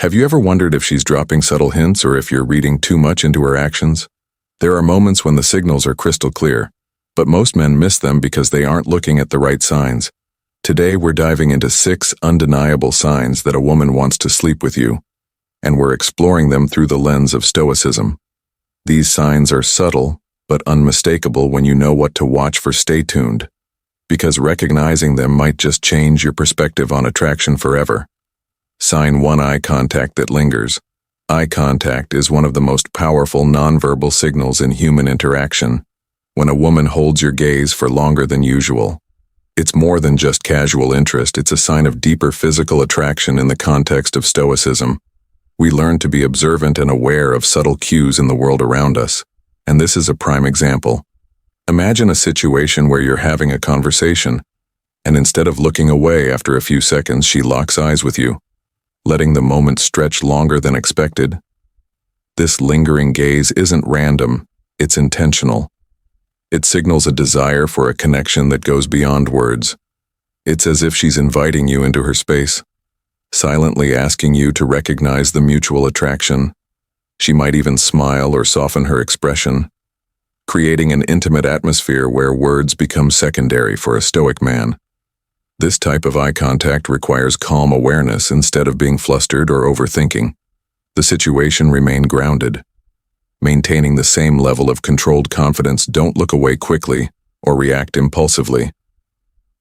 Have you ever wondered if she's dropping subtle hints or if you're reading too much into her actions? There are moments when the signals are crystal clear, but most men miss them because they aren't looking at the right signs. Today we're diving into 6 undeniable signs that a woman wants to sleep with you, and we're exploring them through the lens of Stoicism. These signs are subtle, but unmistakable when you know what to watch for. Stay tuned, because recognizing them might just change your perspective on attraction forever. Sign 1: eye contact that lingers. Eye contact is one of the most powerful nonverbal signals in human interaction. When a woman holds your gaze for longer than usual, it's more than just casual interest, it's a sign of deeper physical attraction. In the context of Stoicism, we learn to be observant and aware of subtle cues in the world around us, and this is a prime example. Imagine a situation where you're having a conversation, and instead of looking away after a few seconds, she locks eyes with you, letting the moment stretch longer than expected. This lingering gaze isn't random, it's intentional. It signals a desire for a connection that goes beyond words. It's as if she's inviting you into her space, silently asking you to recognize the mutual attraction. She might even smile or soften her expression, creating an intimate atmosphere where words become secondary for a Stoic man. This type of eye contact requires calm awareness instead of being flustered or overthinking. The situation remain grounded, maintaining the same level of controlled confidence. Don't look away quickly or react impulsively.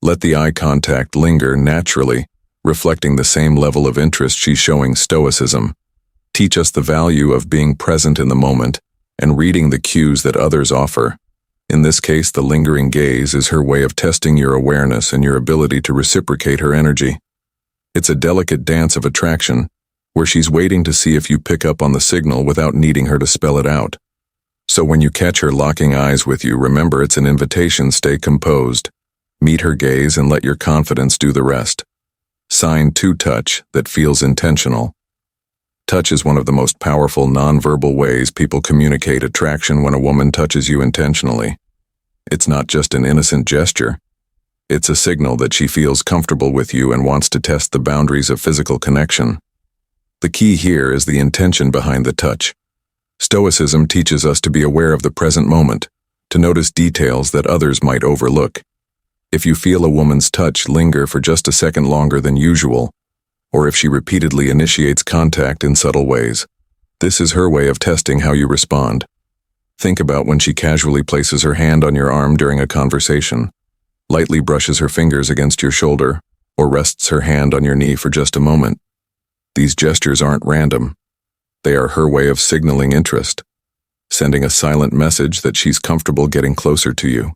Let the eye contact linger naturally, reflecting the same level of interest she's showing. Stoicism teach us the value of being present in the moment and reading the cues that others offer. In this case, the lingering gaze is her way of testing your awareness and your ability to reciprocate her energy. It's a delicate dance of attraction, where she's waiting to see if you pick up on the signal without needing her to spell it out. So when you catch her locking eyes with you, remember it's an invitation. Stay composed, meet her gaze, and let your confidence do the rest. Sign 2: touch that feels intentional. Touch is one of the most powerful nonverbal ways people communicate attraction. When a woman touches you intentionally, it's not just an innocent gesture. It's a signal that she feels comfortable with you and wants to test the boundaries of physical connection. The key here is the intention behind the touch. Stoicism teaches us to be aware of the present moment, to notice details that others might overlook. If you feel a woman's touch linger for just a second longer than usual, or if she repeatedly initiates contact in subtle ways, this is her way of testing how you respond. Think about when she casually places her hand on your arm during a conversation, lightly brushes her fingers against your shoulder, or rests her hand on your knee for just a moment. These gestures aren't random. They are her way of signaling interest, sending a silent message that she's comfortable getting closer to you.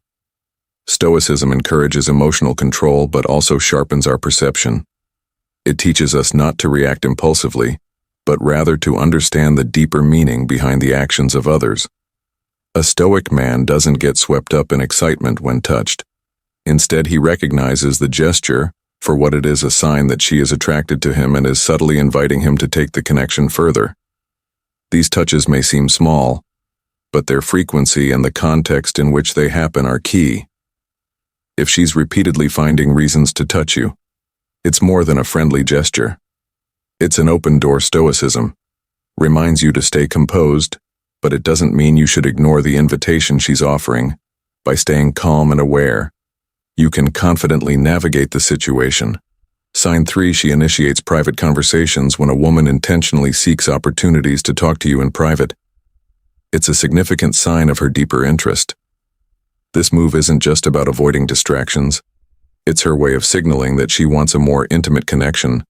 Stoicism encourages emotional control but also sharpens our perception. It teaches us not to react impulsively, but rather to understand the deeper meaning behind the actions of others. A Stoic man doesn't get swept up in excitement when touched. Instead, he recognizes the gesture for what it is, a sign that she is attracted to him and is subtly inviting him to take the connection further. These touches may seem small, but their frequency and the context in which they happen are key. If she's repeatedly finding reasons to touch you, it's more than a friendly gesture. It's an open door. Stoicism reminds you to stay composed, but it doesn't mean you should ignore the invitation she's offering. By staying calm and aware, you can confidently navigate the situation. Sign 3: she initiates private conversations. When a woman intentionally seeks opportunities to talk to you in private, it's a significant sign of her deeper interest. This move isn't just about avoiding distractions. It's her way of signaling that she wants a more intimate connection,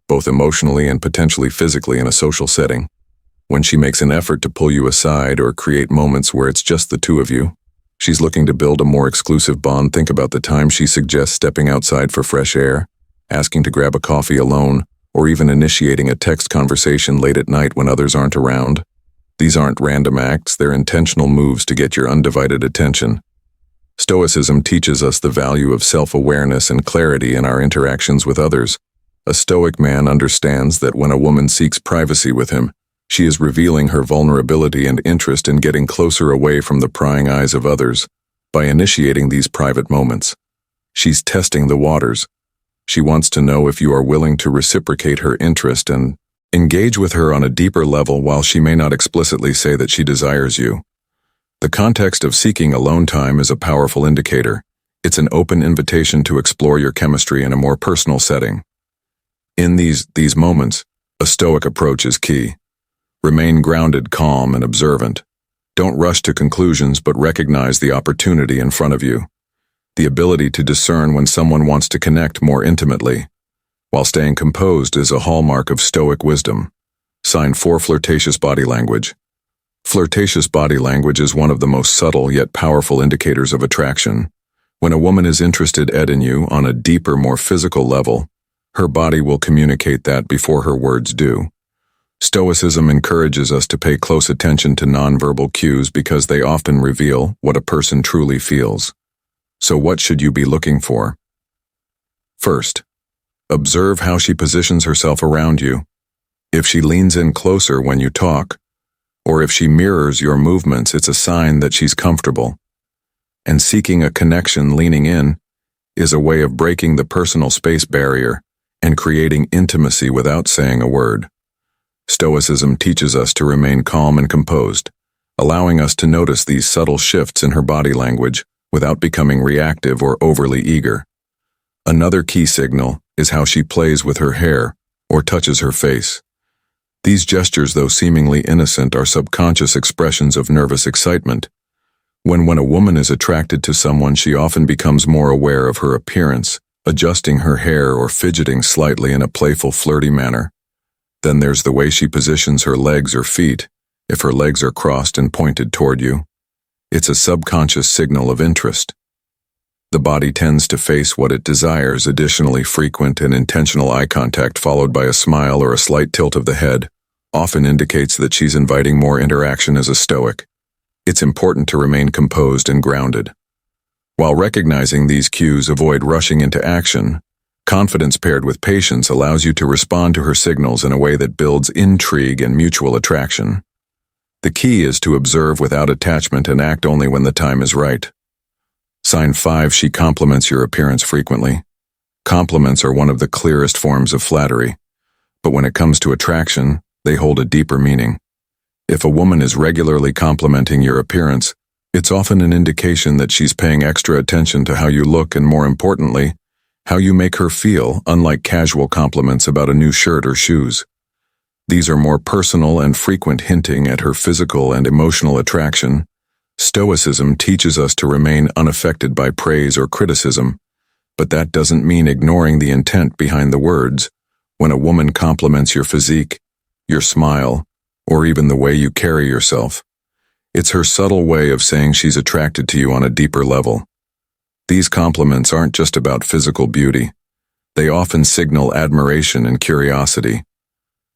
both emotionally and potentially physically in a social setting. When she makes an effort to pull you aside or create moments where it's just the two of you, she's looking to build a more exclusive bond. Think about the time she suggests stepping outside for fresh air, asking to grab a coffee alone, or even initiating a text conversation late at night when others aren't around. These aren't random acts, they're intentional moves to get your undivided attention. Stoicism teaches us the value of self-awareness and clarity in our interactions with others. A Stoic man understands that when a woman seeks privacy with him, she is revealing her vulnerability and interest in getting closer away from the prying eyes of others. By initiating these private moments, she's testing the waters. She wants to know if you are willing to reciprocate her interest and Engage with her on a deeper level while she may not explicitly say that she desires you. The context of seeking alone time is a powerful indicator. It's an open invitation to explore your chemistry in a more personal setting. In these moments, a Stoic approach is key. Remain grounded, calm, and observant. Don't rush to conclusions, but recognize the opportunity in front of you. The ability to discern when someone wants to connect more intimately, while staying composed, is a hallmark of Stoic wisdom. Sign 4. Flirtatious body language. Flirtatious body language is one of the most subtle yet powerful indicators of attraction. When a woman is interested in you on a deeper, more physical level, her body will communicate that before her words do. Stoicism encourages us to pay close attention to nonverbal cues because they often reveal what a person truly feels. So what should you be looking for? First, observe how she positions herself around you. If she leans in closer when you talk, or if she mirrors your movements, it's a sign that she's comfortable. And seeking a connection, leaning in, is a way of breaking the personal space barrier and creating intimacy without saying a word. Stoicism teaches us to remain calm and composed, allowing us to notice these subtle shifts in her body language without becoming reactive or overly eager. Another key signal is how she plays with her hair or touches her face. These gestures, though seemingly innocent, are subconscious expressions of nervous excitement. When a woman is attracted to someone, she often becomes more aware of her appearance, adjusting her hair or fidgeting slightly in a playful, flirty manner. Then there's the way she positions her legs or feet. If her legs are crossed and pointed toward you, it's a subconscious signal of interest. The body tends to face what it desires. Additionally, frequent and intentional eye contact followed by a smile or a slight tilt of the head often indicates that she's inviting more interaction. As a Stoic, it's important to remain composed and grounded. While recognizing these cues, avoid rushing into action. Confidence paired with patience allows you to respond to her signals in a way that builds intrigue and mutual attraction. The key is to observe without attachment and act only when the time is right. Sign 5. She compliments your appearance frequently. Compliments are one of the clearest forms of flattery, but when it comes to attraction, they hold a deeper meaning. If a woman is regularly complimenting your appearance, it's often an indication that she's paying extra attention to how you look and, more importantly, how you make her feel, unlike casual compliments about a new shirt or shoes. These are more personal and frequent, hinting at her physical and emotional attraction. Stoicism teaches us to remain unaffected by praise or criticism, but that doesn't mean ignoring the intent behind the words. When a woman compliments your physique, your smile, or even the way you carry yourself, it's her subtle way of saying she's attracted to you on a deeper level. These compliments aren't just about physical beauty. They often signal admiration and curiosity.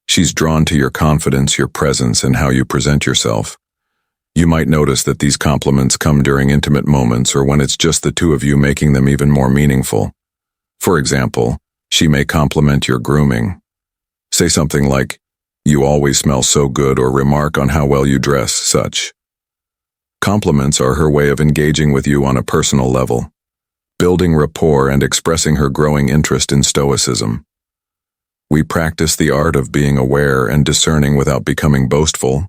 She's drawn to your confidence, your presence, and how you present yourself. You might notice that these compliments come during intimate moments or when it's just the two of you, making them even more meaningful. For example, she may compliment your grooming. Say something like, "You always smell so good," or remark on how well you dress. Such compliments are her way of engaging with you on a personal level, building rapport and expressing her growing interest in Stoicism. We practice the art of being aware and discerning without becoming boastful.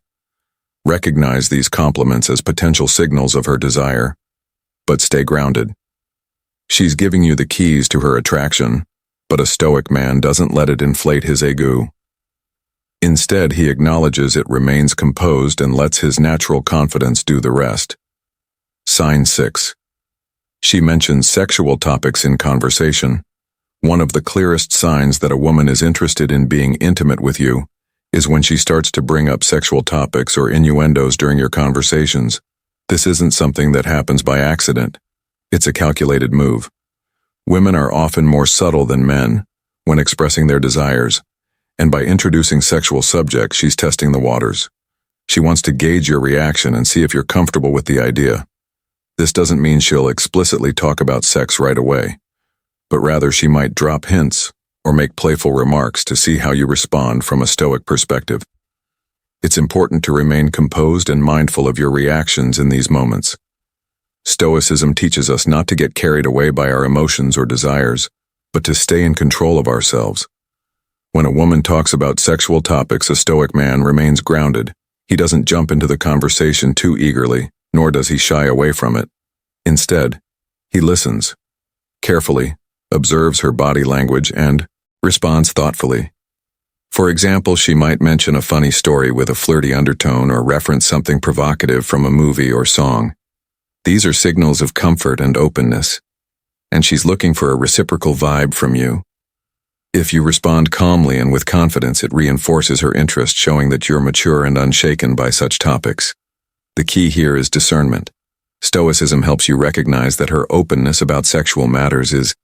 Recognize these compliments as potential signals of her desire, but stay grounded. She's giving you the keys to her attraction, but a Stoic man doesn't let it inflate his ego. Instead, he acknowledges it, remains composed, and lets his natural confidence do the rest. Sign 6. She mentions sexual topics in conversation. One of the clearest signs that a woman is interested in being intimate with you is when she starts to bring up sexual topics or innuendos during your conversations. This isn't something that happens by accident. It's a calculated move. Women are often more subtle than men when expressing their desires, and by introducing sexual subjects, she's testing the waters. She wants to gauge your reaction and see if you're comfortable with the idea. This doesn't mean she'll explicitly talk about sex right away, but rather she might drop hints or make playful remarks to see how you respond from a Stoic perspective. It's important to remain composed and mindful of your reactions in these moments. Stoicism teaches us not to get carried away by our emotions or desires, but to stay in control of ourselves. When a woman talks about sexual topics, a Stoic man remains grounded. He doesn't jump into the conversation too eagerly, nor does he shy away from it. Instead, he listens carefully, observes her body language, and responds thoughtfully. For example, she might mention a funny story with a flirty undertone or reference something provocative from a movie or song. These are signals of comfort and openness, and she's looking for a reciprocal vibe from you. If you respond calmly and with confidence, it reinforces her interest, showing that you're mature and unshaken by such topics. The key here is discernment. Stoicism helps you recognize that her openness about sexual matters is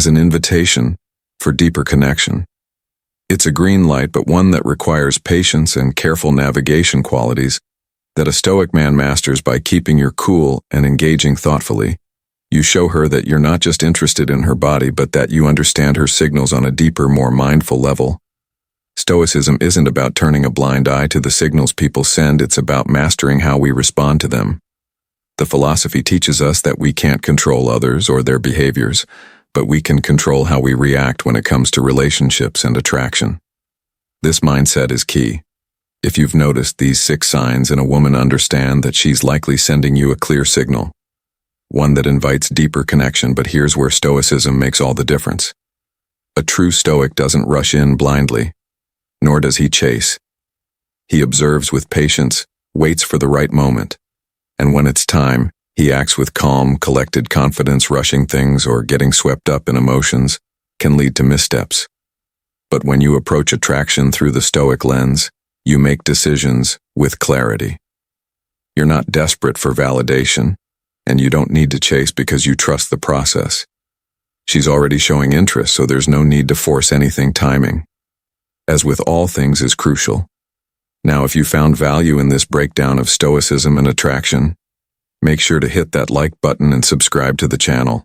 an invitation for deeper connection. It's a green light, but one that requires patience and careful navigation, qualities that a Stoic man masters by keeping your cool and engaging thoughtfully. You show her that you're not just interested in her body, but that you understand her signals on a deeper, more mindful level. Stoicism isn't about turning a blind eye to the signals people send, it's about mastering how we respond to them. The philosophy teaches us that we can't control others or their behaviors, but we can control how we react when it comes to relationships and attraction. This mindset is key. If you've noticed these 6 signs in a woman, understand that she's likely sending you a clear signal, one that invites deeper connection. But here's where Stoicism makes all the difference. A true Stoic doesn't rush in blindly, nor does he chase. He observes with patience, waits for the right moment, and when it's time, he acts with calm, collected confidence. Rushing things or getting swept up in emotions can lead to missteps. But when you approach attraction through the Stoic lens, you make decisions with clarity. You're not desperate for validation, and you don't need to chase because you trust the process. She's already showing interest, so there's no need to force anything. Timing, as with all things, is crucial. Now, if you found value in this breakdown of Stoicism and attraction, make sure to hit that like button and subscribe to the channel.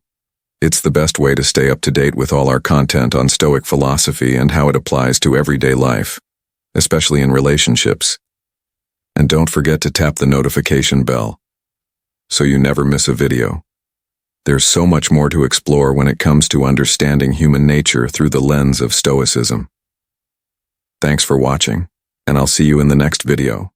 It's the best way to stay up to date with all our content on Stoic philosophy and how it applies to everyday life, especially in relationships. And don't forget to tap the notification bell so you never miss a video. There's so much more to explore when it comes to understanding human nature through the lens of Stoicism. Thanks for watching, and I'll see you in the next video.